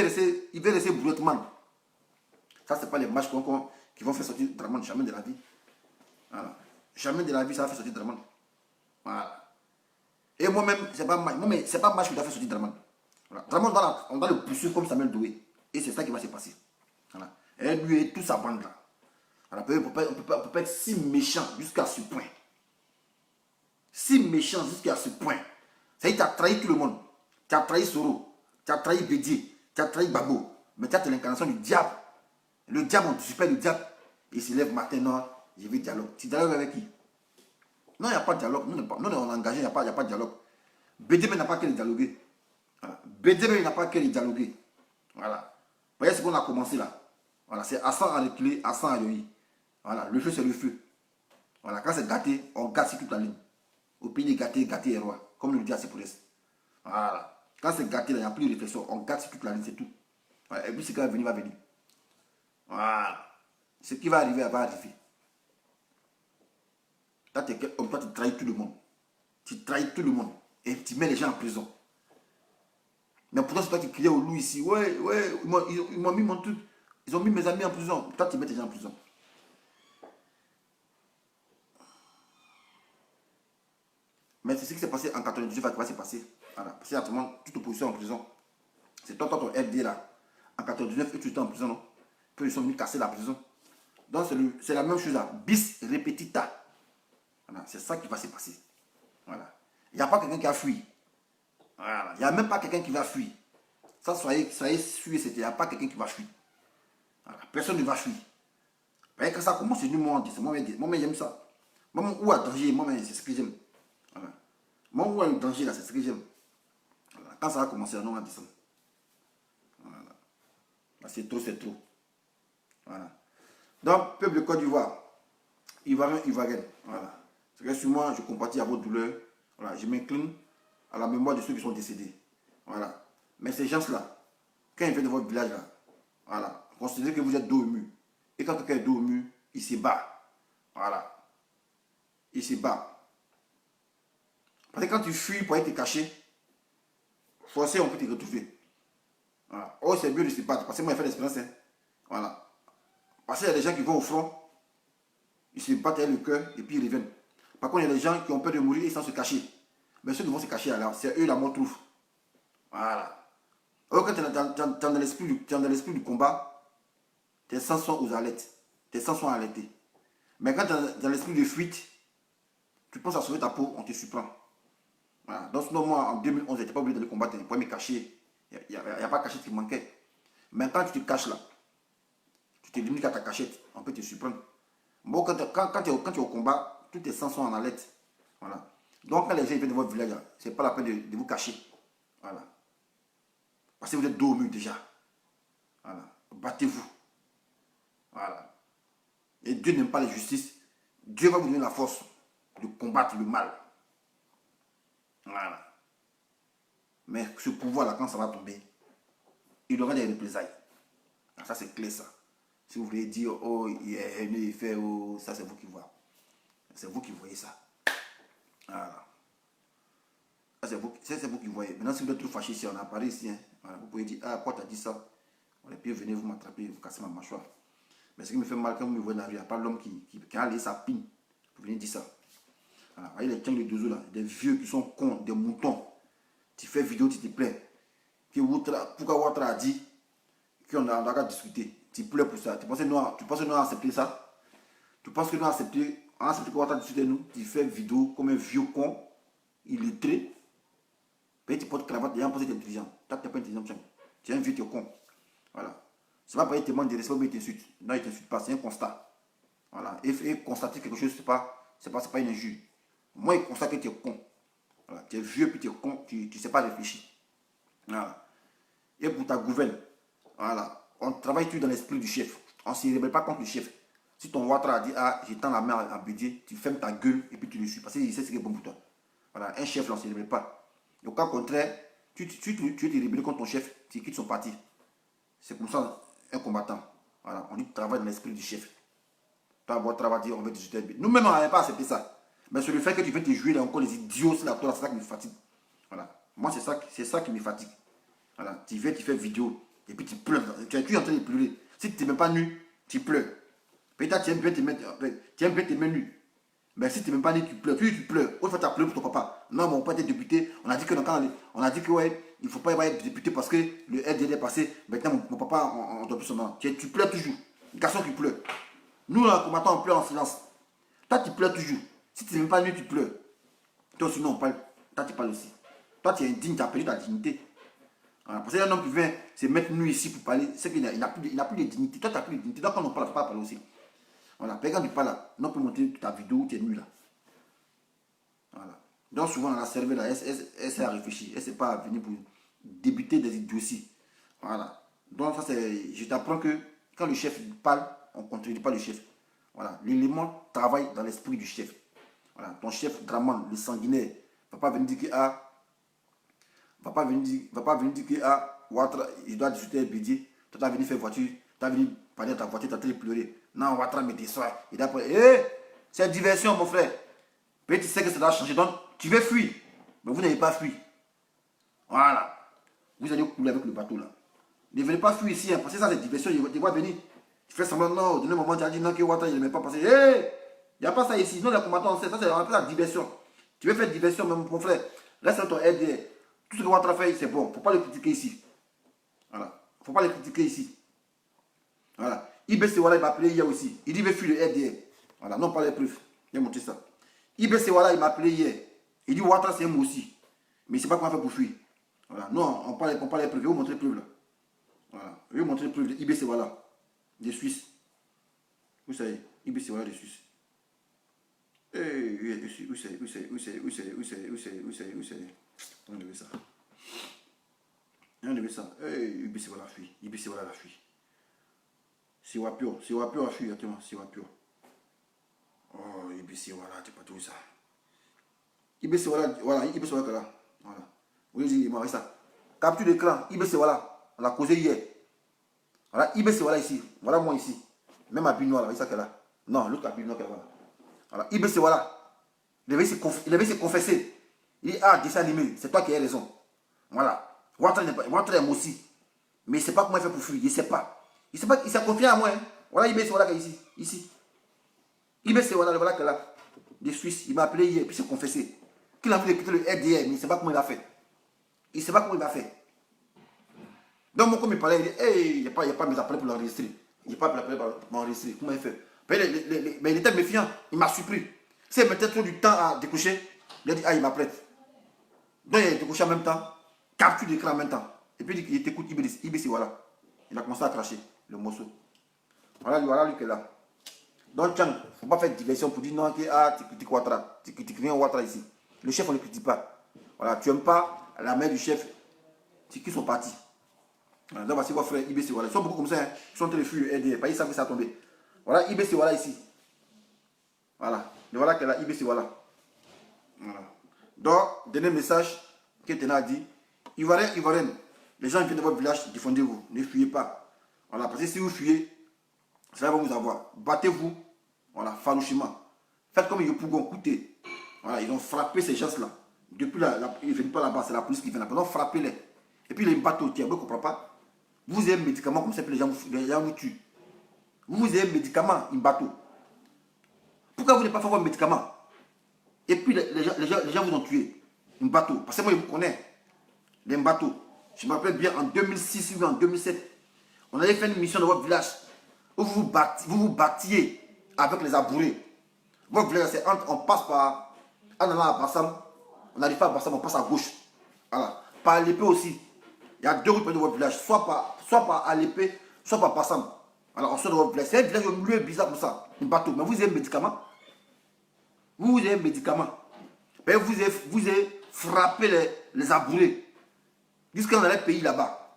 Speaker 2: il veut rester brouettement. Ça, ce n'est pas les matchs qui vont faire sortir Draman. Jamais de la vie. Voilà. Jamais de la vie, ça va faire sortir Draman. Voilà. Et moi-même, ce n'est pas match qui doit faire sortir Draman. Voilà. Draman, on doit le pousser comme Samuel Doué. Et c'est ça qui va se passer. Voilà. Et lui et toute sa bande là. Voilà. On ne peut pas être si méchant jusqu'à ce point. Si méchant jusqu'à ce point. Ça y est, tu as trahi tout le monde. Tu as trahi Soro. Tu as trahi Bédier. Tu as trahi Babo. Mais tu as l'incarnation du diable. Le diable, on supplie le diable. Il se lève maintenant, je vais dialogue. Tu dialogues avec qui? Non, il n'y a pas de dialogue. Nous, on est engagés, il n'y a pas de dialogue. BDB n'a pas qu'à dialoguer. Voilà. BDB n'a pas qu'à dialoguer. Voilà. Vous voyez ce qu'on a commencé là. Voilà. C'est Hassan à reculer, Hassan à Yoyi. Voilà. Le feu, c'est le feu. Voilà. Quand c'est gâté, on gâte sur toute la ligne. Au pays des gâtés, gâté est roi. Comme le dit à Sepoulès. Voilà. Quand c'est gâté, il n'y a plus de réflexion. On gâte sur toute la ligne, c'est tout. Voilà. Et puis ce qui va venir, va venir. Voilà. Ce qui va arriver, va arriver. Toi, tu trahis tout le monde. Tu trahis tout le monde. Et tu mets les gens en prison. Mais pourtant, c'est toi qui criais au loup ici. Ouais, ils m'ont mis mon truc. Ils ont mis mes amis en prison. Toi, tu mets tes gens en prison. Mais c'est ce qui s'est passé en 99 qui va se passer. Voilà. Parce qu'il y a vraiment toute opposition en prison. C'est toi, ton FD là. En 99, et tu étais en prison, non? Puis ils sont venus casser la prison. Donc c'est la même chose là. Bis repetita. Voilà. C'est ça qui va se passer. Voilà. Il n'y a pas quelqu'un qui a fui. Voilà. Il n'y a même pas quelqu'un qui va fuir. Ça, soyez sûr, il n'y a pas quelqu'un qui va fuir. Voilà. Personne ne va fuir. Mais quand ça commence, c'est nous, moi, j'aime ça. Moi, où à danger, moi, c'est ce que j'aime. Voilà. Moi, où à danger, là, c'est ce que j'aime. Voilà. Quand ça va commencer, on va descendre. Voilà. C'est trop, c'est trop. Voilà. Donc, peuple de Côte d'Ivoire, Ivoirien, Ivoirienne, voilà. C'est que sur moi, je compatis à vos douleurs. Voilà. Je m'incline à la mémoire de ceux qui sont décédés. Voilà. Mais ces gens-là, quand ils viennent de votre village, là, voilà, considérez que vous êtes dos au mur. Et quand quelqu'un est dos au mur, il se bat. Voilà. Il se bat. Parce que quand tu fuis pour être caché, forcé, on peut te retrouver. Voilà. Oh, c'est mieux de se battre. Parce que moi, j'ai fait l'expérience. Hein. Voilà. Parce qu'il y a des gens qui vont au front, ils se battent avec le cœur et puis ils reviennent. Par contre, il y a des gens qui ont peur de mourir et sans se cacher. Mais ceux qui vont se cacher, c'est eux la mort trouve. Voilà. Alors, quand tu es dans l'esprit du combat, tes sens sont aux alertes. Tes sens sont alertés. Mais quand tu es dans l'esprit de fuite, tu penses à sauver ta peau, on te surprend. Voilà. Donc, sinon, moi, en 2011, je n'étais pas obligé d'aller combattre. Je pouvais me cacher. Il n'y a pas de cachette qui manquait. Mais quand tu te caches là, tu te limites à ta cachette, on peut te surprendre. Bon, quand tu es au combat, tous tes sens sont en alerte. Voilà. Donc, quand les gens viennent de votre village, ce n'est pas la peine de vous cacher. Voilà. Parce que vous êtes dos au mur déjà. Voilà. Battez-vous. Voilà. Et Dieu n'aime pas la justice. Dieu va vous donner la force de combattre le mal. Voilà. Mais ce pouvoir-là, quand ça va tomber, il aura des représailles. Ça, c'est clair, ça. Si vous voulez dire, oh, il fait, oh, ça, c'est vous qui voyez. C'est vous qui voyez ça. Voilà. C'est vous qui voyez. Maintenant, si vous êtes trop fâché ici, on a parlé ici. Hein. Voilà. Vous pouvez dire, ah, pourquoi tu as dit ça? Et puis, venez vous m'attraper, vous casser ma mâchoire. Mais ce qui me fait mal quand vous me voyez dans la rue, il n'y a pas l'homme qui a allé sa pine. Vous venez dire ça. Voilà. Voyez les tiens de deux là, des vieux qui sont cons, des moutons. Tu fais vidéo, tu te plains. Pourquoi Ouattara a dit qu'on a qu'à discuter. Tu pleures pour ça. Tu penses que nous avons accepté ça? Tu penses que nous avons accepté que Ouattara discute nous? Tu fais vidéo comme un vieux con, illettré. Puis tu portes cravate, il y a un posé intelligent. Toi, tu n'es pas intelligent, tu es un vieux, tu es con. Voilà. C'est pas parce qu'il te manque de respect, mais il t'insulte. Non, il ne t'insulte pas, c'est un constat. Voilà. Et constater quelque chose, c'est pas une injure. Moi, il constate que tu es con. Voilà. Tu es vieux, puis tu es con, tu ne sais pas réfléchir. Voilà. Et pour ta gouverne, voilà. On travaille toujours dans l'esprit du chef. On ne se rebelle pas contre le chef. Si ton Ouattara a dit, ah, j'ai tant la main à budget, tu fermes ta gueule et puis tu le suis. Parce qu'il sait ce qui est bon pour toi. Voilà. Un chef, là, on ne se rebelle pas. Au cas contraire, tu te rebelles contre ton chef, tu quittes son parti. C'est comme ça un combattant. Voilà. On dit travaille dans l'esprit du chef. Toi, Ouattara va dire, on veut discuter. Nous-mêmes, on n'avait pas accepté ça. Mais sur le fait que tu veux te jouer encore les idiots, c'est ça qui me fatigue. Voilà. Moi, c'est ça qui me fatigue. Voilà. Tu fais vidéo. Et puis tu pleures. Tu es en train de pleurer. Si tu n'es même pas nu, tu pleures. Peut-être tu aimes bien te mettre nu. Mais si tu n'es même pas nu, tu pleures. Tu pleures. Autre fois, tu as pleuré pour ton papa. Non, mon père était député. On a dit que ouais, il ne faut pas être député parce que le RDD est passé. Maintenant, mon papa, on ne doit plus son nom. Tu pleures toujours. Un garçon qui pleure. Nous, là, combattants, on pleure en silence. Toi, tu pleures toujours. Si tu n'es même pas nu, tu pleures. Toi, sinon, on parle. Toi, tu parles aussi. Toi, tu es indigne, tu as perdu ta dignité. Voilà. Parce qu'un homme qui vient se mettre nu ici pour parler, c'est qu'il n'a plus de dignité. Toi, tu n'as plus de dignité. Donc, quand on parle, il ne faut pas parler aussi. Voilà. Quand tu parles là, on peut montrer ta vidéo où tu es nu là. Voilà. Donc, souvent, la cervelle, là, elle sait à réfléchir. Elle ne sait pas à venir pour débuter des idioties. Voilà. Donc, ça, c'est. Je t'apprends que quand le chef parle, on ne contredit pas le chef. Voilà. L'élément travaille dans l'esprit du chef. Voilà. Ton chef, Draman, le sanguinaire, ne va pas venir dire que va pas venir dire que Ouattara, il doit discuter un budget. Toi, tu as venu faire voiture, tu as venu parler de ta voiture, tu as pleurer. Non, Ouattara me déçoit. Il a c'est diversion, mon frère. Peut-être tu sais que ça doit changer. Donc, tu veux fuir. Mais vous n'avez pas fui. Voilà. Vous allez couler avec le bateau là. Ne venez pas fuir ici, hein, parce que ça, c'est diversion. Il va venir. Tu fais semblant, non, au dernier moment, tu as dit non, que Ouattara, il ne m'est pas passé. Il n'y a pas ça ici. Non, les combattants, ça, c'est la diversion. Tu veux faire diversion, même mon frère. Reste à ton RDR. Tout ce que Ouattara fait, c'est bon. Il ne faut pas le critiquer ici. Voilà. Il ne faut pas le critiquer ici. Voilà. IBC, voilà, il m'a appelé hier aussi. Il dit, il veut fuir le RDR. Voilà. Non, pas les preuves. Je vais montrer ça. IBC, voilà, il m'a appelé hier. Il dit, Ouattara, c'est moi aussi. Mais il ne sait pas comment faire pour fuir. Voilà. Non, on parle les preuves. Je vais vous montrer les preuves là. Voilà. Je vais vous montrer les preuves. IBC, voilà. Des Suisses. Vous savez, IBC, voilà, des Suisses. Où c'est on a levé ça. On a levé ça. IBC voilà la fuite. IBC voilà la fuite. C'est Wapio a fui, exactement. C'est Wapio. Oh, IBC voilà, tu pas tout ça. IBC voilà, IBC voilà là. Voilà. Oui, il m'a ça. Capture d'écran, IBC voilà. On l'a causé hier. Voilà, IBC voilà ici. Voilà moi ici. Même à Binois là, ça qu'elle a. Non, l'autre à Binois qu'elle a. Voilà, IBC voilà. Il avait se confesser. Il dit, ah, dessin animé, c'est toi qui as raison. Voilà. Ouattara est aussi. Mais il ne sait pas comment il fait pour fuir. Il ne sait pas. Il s'est confié à moi. Hein. Voilà, il met voilà ici. Ici. Il met voilà que là. Des Suisses. Il m'a appelé hier, puis il s'est confessé. Qu'il a voulu quitter le RDR, mais il ne sait pas comment il a fait. Il ne sait pas comment il a fait. Donc, moi, comme il parlait, il dit, hey, il n'y a pas mes appels pour l'enregistrer. Il n'y a pas mes appels pour m'enregistrer. Comment il fait? Mais il était méfiant. Il m'a surpris. S'il mettait trop du temps à décrocher, il a dit, ah, il m'appelle. Donc, il a décroché en même temps. Capture d'écran en même temps. Et puis, il t'écoute IBC, voilà. Il a commencé à cracher le morceau. Voilà lui qui est là. Donc, Tchang, il ne faut pas faire diversion pour dire non, tu critiques Ouattara. Tu critiques rien Ouattara ici. Le chef, on ne le critique pas. Voilà, tu n'aimes pas la mère du chef. C'est qui sont partis. Voilà, donc, voici votre frère IBC, voilà. Ils sont beaucoup comme ça. Hein. Ils sont en train de fuir le RDR. Ils savent que ça a tombé. Voilà, IBC, voilà ici. Voilà. Et voilà qu'elle a IBC, voilà. Donc, dernier message que Tena a dit. Ivoirienne, les gens viennent de votre village, défendez-vous. Ne fuyez pas. Voilà, parce que si vous fuyez, ça va vous avoir. Battez-vous, voilà, farouchement. Faites comme Yopougon, écoutez. Voilà, ils ont frappé ces gens-là. Depuis ils ne viennent pas là-bas, c'est la police qui vient là-bas. Donc, frappez-les. Et puis, les bateaux, vous ne comprenez pas. Vous avez un médicament comme ça, les gens vous tuent. Vous avez un médicament, un bateau. Pourquoi vous n'avez pas fait un médicament? Et puis, les gens vous ont tué. Un bateau. Parce que moi, je vous connais. Les bateaux. Je me rappelle bien, en 2006 ou en 2007, on avait fait une mission dans votre village où vous vous battiez avec les abourés. Votre village, c'est on passe par, en allant à Bassam, on n'arrive pas à Bassam, on passe à gauche. Voilà. Par l'épée aussi. Il y a deux routes de votre village, soit par à l'épée, soit par Bassam. Alors, on sort de votre village. C'est un village un lieu bizarre comme ça, un bateau. Mais vous avez un médicament. Vous avez un médicament. Mais vous avez frappé les abourés. Jusqu'à dans les pays là-bas.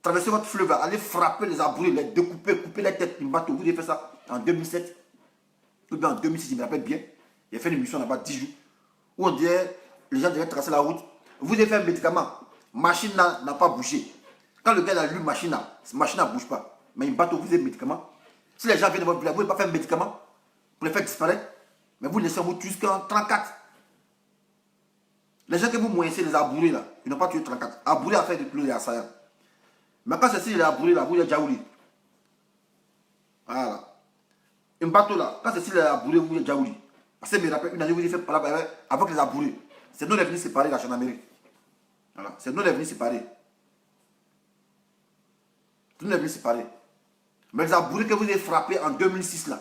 Speaker 2: Traversez votre fleuve, allez frapper les abourés, les découper, couper les têtes, un bateau. Vous avez fait ça en 2007. Ou bien en 2006, je me rappelle bien. J'ai fait une émission là-bas 10 jours. Où on dirait, les gens devaient tracer la route. Vous avez fait un médicament. Machine n'a pas bougé. Quand le gars a lu machine ne bouge pas. Mais un bateau, vous avez un médicament. Si les gens viennent de votre village, vous n'avez pas fait un médicament pour les faire disparaître. Mais vous laissez vous tuer jusqu'en 34. Les gens que vous moyennez, les abourés là, ils n'ont pas tué 34. Abourés à faire de plus les assaillants. Mais quand c'est les abourés là, vous les Djaouli. Voilà. Un bateau là, quand c'est les abourés, vous les Djaouli. Parce que je me rappelle, une année, vous avez fait parler avec les abourés. C'est nous les venus séparer la gendarmerie. Voilà. C'est nous les venus séparer. C'est nous les venus séparer. Mais les abourés que vous avez frappés en 2006 là,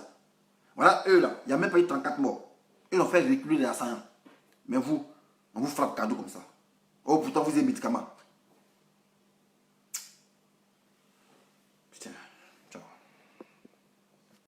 Speaker 2: voilà, eux là, il n'y a même pas eu 34 morts. Ils ont fait reculer les assaillants. Mais vous, on vous frappe cadeau comme ça. Oh, pourtant vous avez des médicaments.